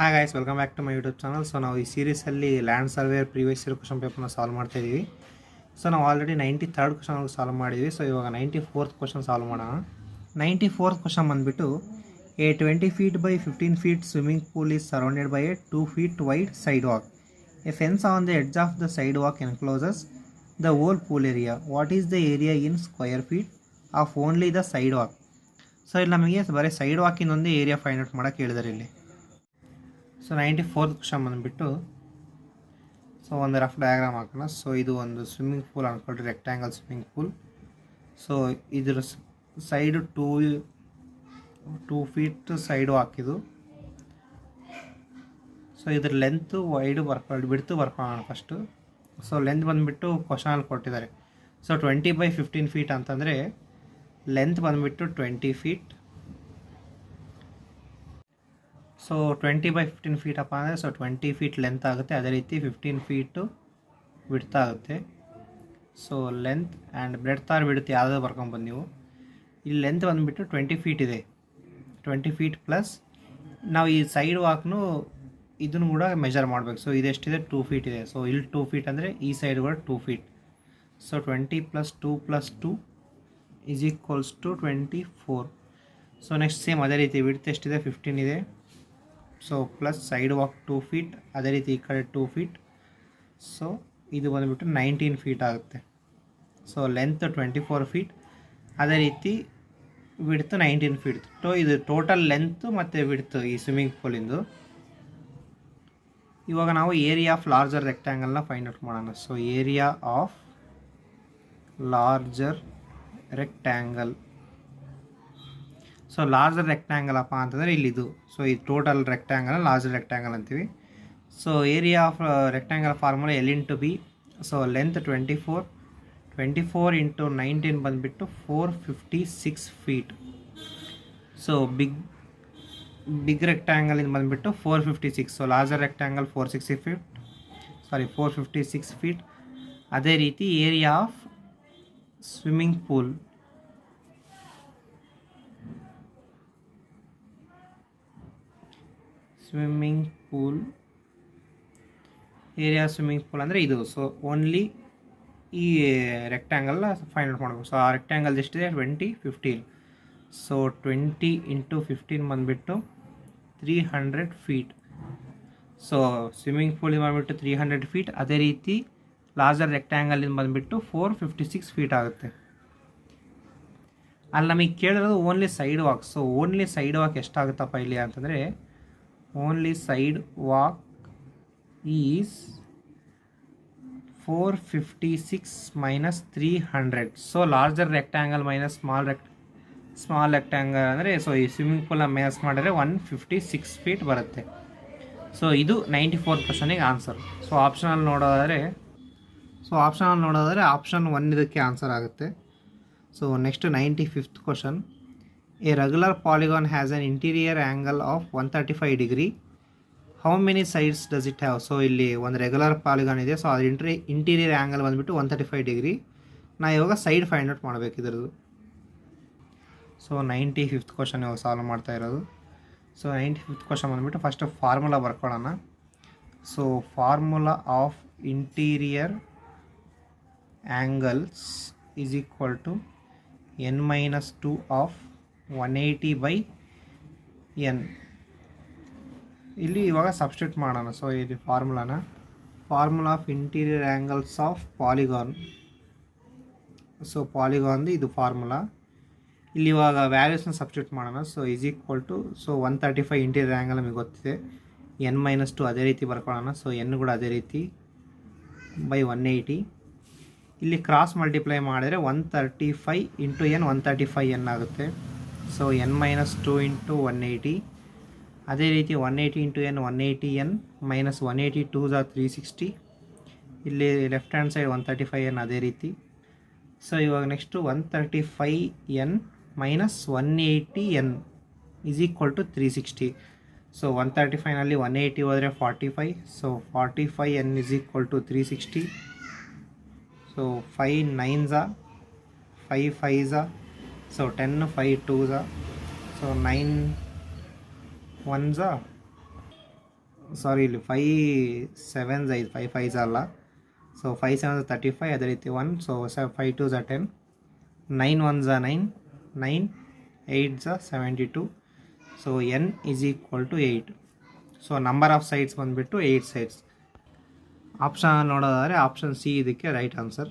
Hi guys, welcome back to my YouTube channel. So ನಾವು ಈ ಸೀರೀಸಲ್ಲಿ land surveyor previous year question ಪೇಪರ್ನ solve ಮಾಡ್ತಾ ಇದ್ದೀವಿ. ಸೊ ನಾವು ಆಲ್ರೆಡಿ 93rd ಕ್ವಶನ್ ಸಾಲ್ವ್ ಮಾಡಿದ್ವಿ. ಸೊ ಇವಾಗ 94th ಕ್ವಶನ್ ಸಾಲ್ವ್ ಮಾಡೋಣ. 94th ಕ್ವಶನ್ ಬಂದುಬಿಟ್ಟು a 20 feet by 15 feet swimming pool is surrounded by a 2 feet wide sidewalk. A fence on the edge of the sidewalk encloses the whole pool area. What is the area in square feet of only the sidewalk? So ಇಲ್ಲಿ ನಮಗೆ ಬರೀ side ವಾಕಿಂದೊಂದೇ area find out ಮಾಡೋಕ್ಕೆ ಹೇಳಿದ್ದಾರೆ ಇಲ್ಲಿ. So 94th question ಬಂದುಬಿಟ್ಟು so ಒಂದು rough diagram ಹಾಕೋಣ. ಸೊ ಇದು ಒಂದು ಸ್ವಿಮ್ಮಿಂಗ್ ಪೂಲ್ ಅಂದ್ಕೊಳ್ರಿ, ರೆಕ್ಟ್ಯಾಂಗಲ್ ಸ್ವಿಮ್ಮಿಂಗ್ ಪೂಲ್. ಸೊ ಇದ್ರ ಸೈಡು ಟೂ ಫೀಟ್ ಸೈಡು ಹಾಕಿದ್ದು. ಸೊ ಇದ್ರ ಲೆಂತು ವೈಡು ಬಿಡ್ತು ಬರ್ಕೊಳ್ಳೋಣ ಫಸ್ಟು. ಸೊ ಲೆಂತ್ ಬಂದುಬಿಟ್ಟು ಕ್ವಶನಲ್ಲಿ ಕೊಟ್ಟಿದ್ದಾರೆ. ಸೊ 20 by 15 feet ಅಂತಂದರೆ ಲೆಂತ್ ಬಂದುಬಿಟ್ಟು 20 feet. ಸೊ 20 by 15 feet ಅಪ್ಪ ಅಂದರೆ ಸೊ 20 feet ಲೆಂತ್ ಆಗುತ್ತೆ. ಅದೇ ರೀತಿ 15 feet ವಿಡ್ತ್ ಆಗುತ್ತೆ. So length and breadth or width ಯಾವುದೋ ಬರ್ಕೊಂಬಂದು ನೀವು. ಇಲ್ಲಿ ಲೆಂತ್ ಬಂದುಬಿಟ್ಟು 20 feet ಇದೆ. 20 feet ಪ್ಲಸ್ ನಾವು ಈ ಸೈಡ್ ವಾಕ್ನು ಇದನ್ನು ಕೂಡ ಮೆಜರ್ ಮಾಡಬೇಕು. ಸೊ ಇದೆಷ್ಟಿದೆ 2 feet ಇದೆ. ಸೊ ಇಲ್ಲಿ 2 feet ಅಂದರೆ ಈ ಸೈಡ್ ಕೂಡ 2 feet. So 20 + 2 + 2 = 24. So next same ಅದೇ ರೀತಿ ವಿಡ್ತ್ ಎಷ್ಟಿದೆ 15 ಇದೆ. So plus side walk 2 feet, ಅದೇ ರೀತಿ ಈ ಕಡೆ 2 feet. ಸೊ ಇದು ಬಂದುಬಿಟ್ಟು 19 feet ಆಗುತ್ತೆ. ಸೊ ಲೆಂತ್ 24 feet, ಅದೇ ರೀತಿ ವಿಡ್ತ್ 19 feet. ಇದು ಟೋಟಲ್ ಲೆಂತ್ ಮತ್ತು ವಿಡ್ತ್ ಈ ಸ್ವಿಮ್ಮಿಂಗ್ ಪೂಲಿಂದು. ಇವಾಗ ನಾವು ಏರಿಯಾ ಆಫ್ ಲಾರ್ಜರ್ ರೆಕ್ಟ್ಯಾಂಗಲ್ನ ಫೈಂಡ್ ಔಟ್ ಮಾಡೋಣ. So area of larger rectangle. So larger rectangle ಅಪ್ಪ ಅಂತಂದರೆ ಇಲ್ಲಿದು. ಸೊ ಈ ಟೋಟಲ್ ರೆಕ್ಟ್ಯಾಂಗಲ್ ಲಾರ್ಜರ್ ರೆಕ್ಟ್ಯಾಂಗಲ್ ಅಂತೀವಿ. So area of rectangle formula L × B. So length 24 × 19 ಬಂದುಬಿಟ್ಟು 456 feet. ಸೊ ಬಿಗ್ ರೆಕ್ಟ್ಯಾಂಗಲಿಂದ ಬಂದುಬಿಟ್ಟು 456. So larger rectangle 456 feet. ಅದೇ ರೀತಿ area of swimming pool area swimming pool ಅಂದರೆ ಇದು. ಸೊ ಓನ್ಲಿ ಈ ರೆಕ್ಟ್ಯಾಂಗಲ್ನ ಫೈಂಡ್ ಔಟ್ ಮಾಡಬೇಕು. So ಆ ರೆಕ್ಟ್ಯಾಂಗಲ್ ಎಷ್ಟಿದೆ 20, 15. ಸೊ 20 × 15 ಬಂದುಬಿಟ್ಟು 300 feet. ಸೊ ಸ್ವಿಮ್ಮಿಂಗ್ ಪೂಲಿಂದ ಬಂದುಬಿಟ್ಟು 300 feet. ಅದೇ ರೀತಿ ಲಾರ್ಜರ್ ರೆಕ್ಟ್ಯಾಂಗಲಿಂದ ಬಂದುಬಿಟ್ಟು 456 feet ಆಗುತ್ತೆ. ಅಲ್ಲಿ ನಮಗೆ ಕೇಳಿರೋದು only sidewalk. So only sidewalk ಎಷ್ಟಾಗುತ್ತಪ್ಪ ಇಲ್ಲಿ ಅಂತಂದರೆ only sidewalk is 456 - 300. So larger rectangle minus small rectangle ಅಂದರೆ ಸೊ ಈ ಸ್ವಿಮ್ಮಿಂಗ್ ಪೂಲ್ನ ಮೈನಸ್ ಮಾಡಿದ್ರೆ 156 feet ಬರುತ್ತೆ. ಸೊ ಇದು 94th ಕ್ವಶನಿಗೆ ಆನ್ಸರ್. ಸೊ ಆಪ್ಷನಲ್ಲಿ ನೋಡೋದಾದರೆ ಆಪ್ಷನ್ 1 ಇದಕ್ಕೆ ಆನ್ಸರ್ ಆಗುತ್ತೆ. So next 95th question. A regular polygon has an interior angle of 135 degree. How many sides does it have? So ಇಲ್ಲಿ ಒಂದು ರೆಗ್ಯುಲರ್ ಪಾಲಿಗಾನ್ ಇದೆ. ಸೊ ಅದ್ರ ಇಂಟೀರಿಯರ್ ಆ್ಯಂಗಲ್ ಬಂದುಬಿಟ್ಟು 135 degree. ನಾವು ಇವಾಗ ಸೈಡ್ ಫೈಂಡ್ ಔಟ್ ಮಾಡಬೇಕು ಇದ್ರದ್ದು. ಸೊ 95th ಕ್ವಶನ್ ಇವಾಗ ಸಾಲ್ವ್ ಮಾಡ್ತಾ ಇರೋದು. ಸೊ 95th ಕ್ವಶನ್ ಬಂದುಬಿಟ್ಟು ಫಸ್ಟ್ ಫಾರ್ಮುಲಾ ಬರ್ಕೊಳ್ಳೋಣ. So formula of interior angles is equal to n-2 of 180/n. ಇಲ್ಲಿ ಇವಾಗ ಸಬ್ಸ್ಟಿಟ್ಯೂಟ್ ಮಾಡೋಣ. ಸೊ ಇದು formula of interior angles of polygon. So ಪಾಲಿಗಾನ್ದು ಇದು ಫಾರ್ಮುಲಾ. ಇಲ್ಲಿ ಇವಾಗ ವ್ಯಾಲ್ಯೂಸ್ನ ಸಬ್ಸ್ಟಿಟ್ಯೂಟ್ ಮಾಡೋಣ. So is equal to 135 interior angle ನಮಗೆ ಗೊತ್ತಿದೆ. n-2 ಅದೇ ರೀತಿ ಬರ್ಕೊಳ್ಳೋಣ. ಸೊ n ಕೂಡ ಅದೇ ರೀತಿ ಬೈ 180. ಇಲ್ಲಿ ಕ್ರಾಸ್ ಮಲ್ಟಿಪ್ಲೈ ಮಾಡಿದರೆ 135 × n 135n ಆಗುತ್ತೆ. So n-2 × 180. ಅದೇ ರೀತಿ 180 × n 180n ಮೈನಸ್ 180 2 = 360. ಇಲ್ಲಿ ಲೆಫ್ಟ್ ಹ್ಯಾಂಡ್ ಸೈಡ್ 135n ಅದೇ ರೀತಿ. ಸೊ ಇವಾಗ next 135n minus 180n = 360. So 135ನಲ್ಲಿ 180 ಹೋದರೆ 45. So 45n = 360. So 5 9s 5 5s. So 10 5 2s. So 9 1s ಸಾರಿ ಇಲ್ಲಿ 5 7s ಐದು 5 5s ಅಲ್ಲ. ಸೊ 5 7s 35, ಅದೇ ರೀತಿ 1, so 5 2s 10, 9 1s 9, 9 8s 72. So n is equal to 8. So number of sides ಬಂದುಬಿಟ್ಟು 8 sides. Option ನೋಡೋದಾದರೆ option C ಇದಕ್ಕೆ right answer.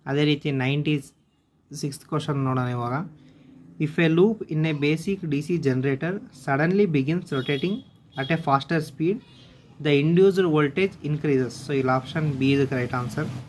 ಅದೇ ರೀತಿ 96th ಕ್ವಶನ್ ನೋಡೋಣ ಇವಾಗ. If a loop in a basic D C generator suddenly begins rotating at a faster speed, the induced voltage increases. So ಇಲ್ಲಿ option B ಇದಕ್ಕೆ right answer.